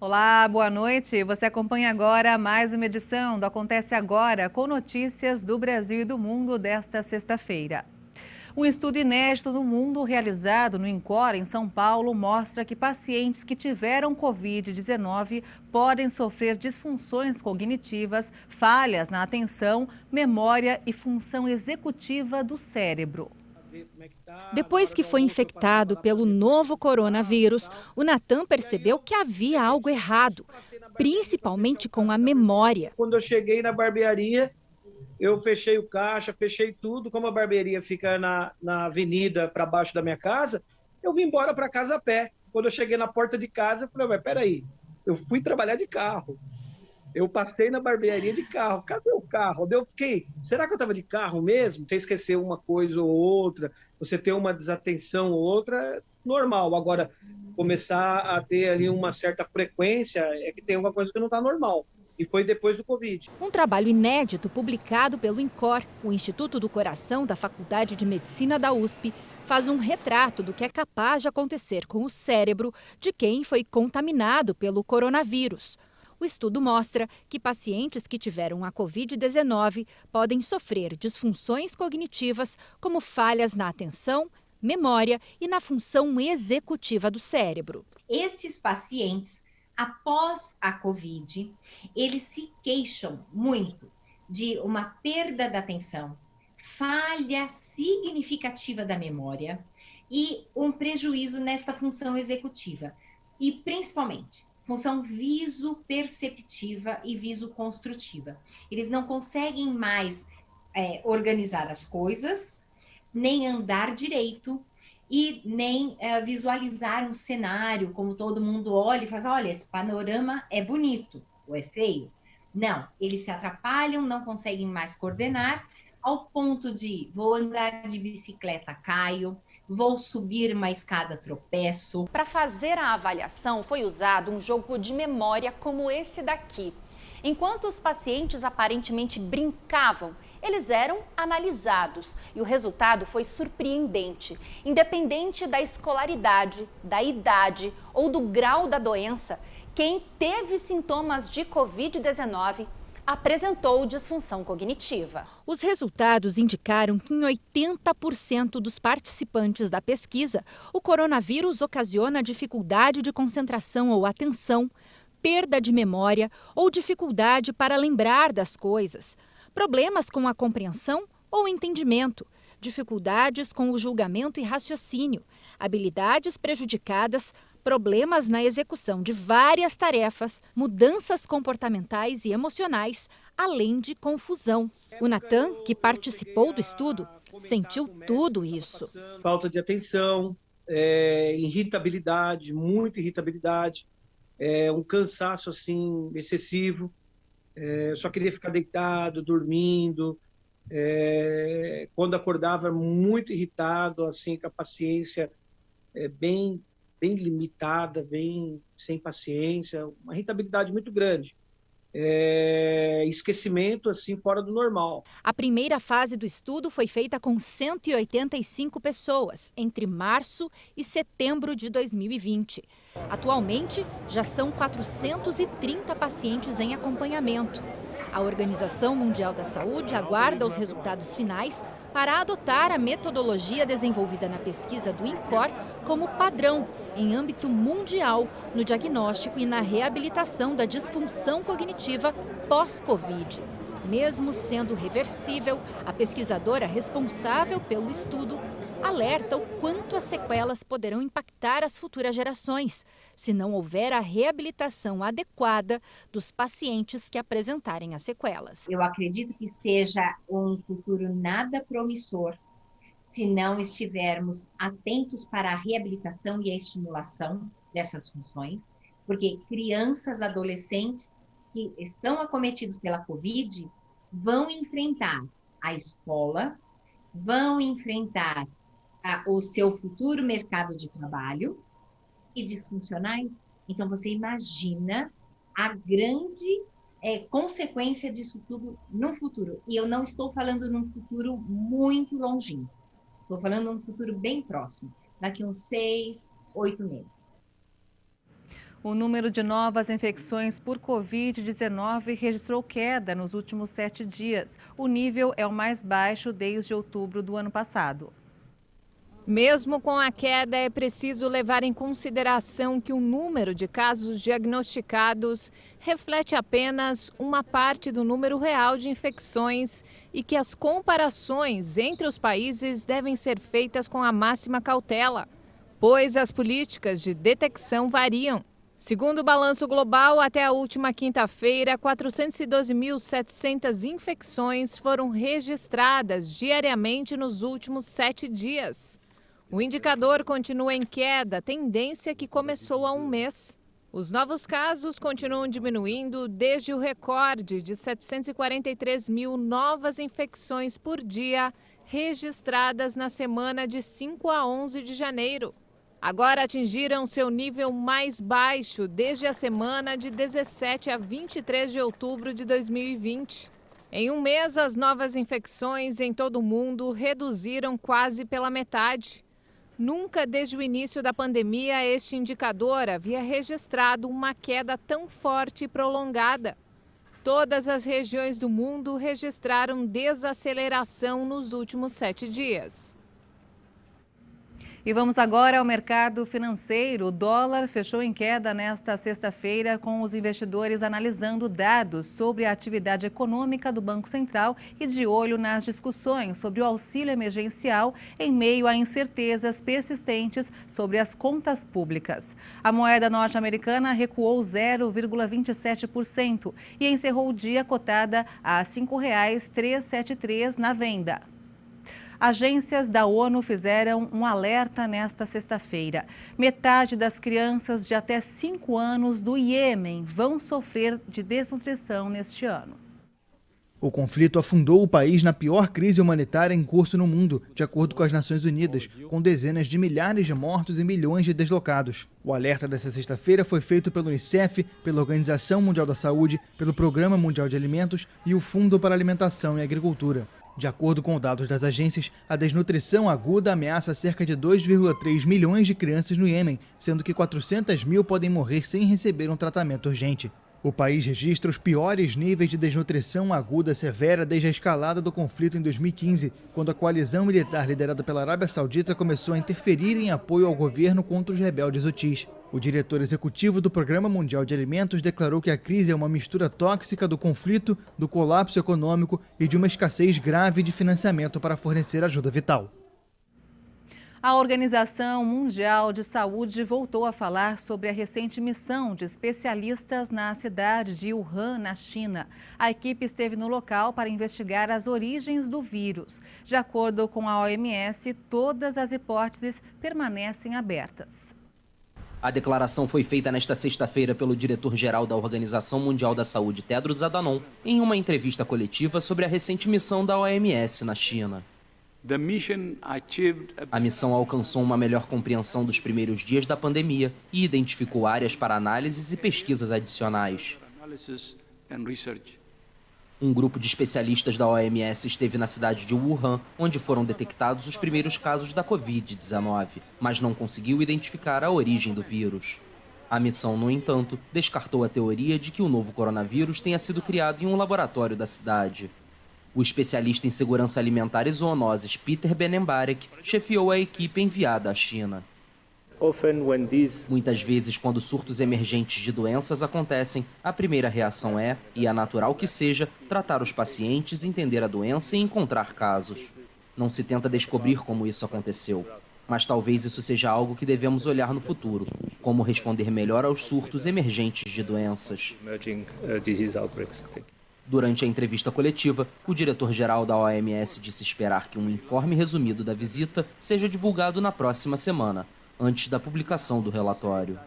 Olá, boa noite. Você acompanha agora mais uma edição do Acontece Agora, com notícias do Brasil e do mundo desta sexta-feira. Um estudo inédito no mundo realizado no INCOR, em São Paulo, mostra que pacientes que tiveram Covid-19 podem sofrer disfunções cognitivas, falhas na atenção, memória e função executiva do cérebro. Depois que foi infectado pelo novo coronavírus, o Natan percebeu que havia algo errado, principalmente com a memória. Quando eu cheguei na barbearia, eu fechei o caixa, fechei tudo. Como a barbearia fica na avenida para baixo da minha casa, eu vim embora para casa a pé. Quando eu cheguei na porta de casa, eu falei, mas peraí, eu fui trabalhar de carro. Eu passei na barbearia de carro. Cadê o carro? Eu fiquei, será que eu estava de carro mesmo? Você esqueceu uma coisa ou outra, você ter uma desatenção ou outra, é normal. Agora, começar a ter ali uma certa frequência, é que tem alguma coisa que não está normal. E foi depois do Covid. Um trabalho inédito publicado pelo INCOR, o Instituto do Coração da Faculdade de Medicina da USP, faz um retrato do que é capaz de acontecer com o cérebro de quem foi contaminado pelo coronavírus. O estudo mostra que pacientes que tiveram a Covid-19 podem sofrer disfunções cognitivas, como falhas na atenção, memória e na função executiva do cérebro. Estes pacientes, após a Covid, eles se queixam muito de uma perda da atenção, falha significativa da memória e um prejuízo nesta função executiva. E, principalmente, função visoperceptiva e visoconstrutiva. Eles não conseguem mais organizar as coisas, nem andar direito, e nem visualizar um cenário, como todo mundo olha e faz, olha, esse panorama é bonito, ou é feio. Não, eles se atrapalham, não conseguem mais coordenar, ao ponto de, vou andar de bicicleta, caio, vou subir uma escada, tropeço. Para fazer a avaliação, foi usado um jogo de memória como esse daqui. Enquanto os pacientes aparentemente brincavam, eles eram analisados e o resultado foi surpreendente. Independente da escolaridade, da idade ou do grau da doença, quem teve sintomas de Covid-19 apresentou disfunção cognitiva. Os resultados indicaram que em 80% dos participantes da pesquisa, o coronavírus ocasiona dificuldade de concentração ou atenção, perda de memória ou dificuldade para lembrar das coisas, problemas com a compreensão ou entendimento, dificuldades com o julgamento e raciocínio, habilidades prejudicadas, problemas na execução de várias tarefas, mudanças comportamentais e emocionais, além de confusão. O Natan, que participou do estudo, sentiu tudo isso. Falta de atenção, irritabilidade, muita irritabilidade, um cansaço assim excessivo. Eu só queria ficar deitado, dormindo. Quando acordava, muito irritado, assim, com a paciência bem limitada, bem sem paciência, uma irritabilidade muito grande. Esquecimento assim fora do normal. A primeira fase do estudo foi feita com 185 pessoas entre março e setembro de 2020. Atualmente, já são 430 pacientes em acompanhamento. A Organização Mundial da Saúde aguarda os resultados finais para adotar a metodologia desenvolvida na pesquisa do INCOR como padrão em âmbito mundial no diagnóstico e na reabilitação da disfunção cognitiva pós-Covid. Mesmo sendo reversível, a pesquisadora responsável pelo estudo alerta o quanto as sequelas poderão impactar as futuras gerações, se não houver a reabilitação adequada dos pacientes que apresentarem as sequelas. Eu acredito que seja um futuro nada promissor se não estivermos atentos para a reabilitação e a estimulação dessas funções, porque crianças, adolescentes que são acometidos pela Covid vão enfrentar a escola, vão enfrentar o seu futuro mercado de trabalho e disfuncionais. Então, você imagina a grande consequência disso tudo no futuro. E eu não estou falando num futuro muito longínquo. Estou falando num futuro bem próximo, daqui uns 6, 8 meses. O número de novas infecções por Covid-19 registrou queda nos últimos 7 dias. O nível é o mais baixo desde outubro do ano passado. Mesmo com a queda, é preciso levar em consideração que o número de casos diagnosticados reflete apenas uma parte do número real de infecções e que as comparações entre os países devem ser feitas com a máxima cautela, pois as políticas de detecção variam. Segundo o balanço global, até a última quinta-feira, 412.700 infecções foram registradas diariamente nos últimos 7 dias. O indicador continua em queda, tendência que começou há um mês. Os novos casos continuam diminuindo desde o recorde de 743 mil novas infecções por dia registradas na semana de 5 a 11 de janeiro. Agora atingiram seu nível mais baixo desde a semana de 17 a 23 de outubro de 2020. Em um mês, as novas infecções em todo o mundo reduziram quase pela metade. Nunca desde o início da pandemia este indicador havia registrado uma queda tão forte e prolongada. Todas as regiões do mundo registraram desaceleração nos últimos 7 dias. E vamos agora ao mercado financeiro. O dólar fechou em queda nesta sexta-feira, com os investidores analisando dados sobre a atividade econômica do Banco Central e de olho nas discussões sobre o auxílio emergencial em meio a incertezas persistentes sobre as contas públicas. A moeda norte-americana recuou 0,27% e encerrou o dia cotada a R$ 5,373 na venda. Agências da ONU fizeram um alerta nesta sexta-feira. Metade das crianças de até 5 anos do Iêmen vão sofrer de desnutrição neste ano. O conflito afundou o país na pior crise humanitária em curso no mundo, de acordo com as Nações Unidas, com dezenas de milhares de mortos e milhões de deslocados. O alerta dessa sexta-feira foi feito pelo Unicef, pela Organização Mundial da Saúde, pelo Programa Mundial de Alimentos e o Fundo para Alimentação e Agricultura. De acordo com dados das agências, a desnutrição aguda ameaça cerca de 2,3 milhões de crianças no Iêmen, sendo que 400 mil podem morrer sem receber um tratamento urgente. O país registra os piores níveis de desnutrição aguda severa desde a escalada do conflito em 2015, quando a coalizão militar liderada pela Arábia Saudita começou a interferir em apoio ao governo contra os rebeldes hutis. O diretor executivo do Programa Mundial de Alimentos declarou que a crise é uma mistura tóxica do conflito, do colapso econômico e de uma escassez grave de financiamento para fornecer ajuda vital. A Organização Mundial de Saúde voltou a falar sobre a recente missão de especialistas na cidade de Wuhan, na China. A equipe esteve no local para investigar as origens do vírus. De acordo com a OMS, todas as hipóteses permanecem abertas. A declaração foi feita nesta sexta-feira pelo diretor-geral da Organização Mundial da Saúde, Tedros Adhanom, em uma entrevista coletiva sobre a recente missão da OMS na China. A missão alcançou uma melhor compreensão dos primeiros dias da pandemia e identificou áreas para análises e pesquisas adicionais. Um grupo de especialistas da OMS esteve na cidade de Wuhan, onde foram detectados os primeiros casos da Covid-19, mas não conseguiu identificar a origem do vírus. A missão, no entanto, descartou a teoria de que o novo coronavírus tenha sido criado em um laboratório da cidade. O especialista em segurança alimentar e zoonoses Peter Benembarek chefiou a equipe enviada à China. Muitas vezes, quando surtos emergentes de doenças acontecem, a primeira reação é, e é natural que seja, tratar os pacientes, entender a doença e encontrar casos. Não se tenta descobrir como isso aconteceu, mas talvez isso seja algo que devemos olhar no futuro, como responder melhor aos surtos emergentes de doenças. Durante a entrevista coletiva, o diretor-geral da OMS disse esperar que um informe resumido da visita seja divulgado na próxima semana, antes da publicação do relatório.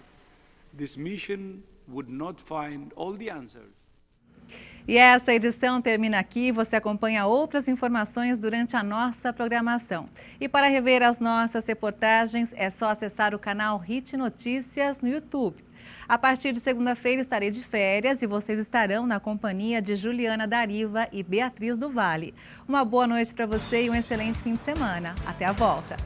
E essa edição termina aqui. Você acompanha outras informações durante a nossa programação. E para rever as nossas reportagens, é só acessar o canal HIT Notícias no YouTube. A partir de segunda-feira estarei de férias e vocês estarão na companhia de Juliana Dariva e Beatriz do Vale. Uma boa noite para você e um excelente fim de semana. Até a volta!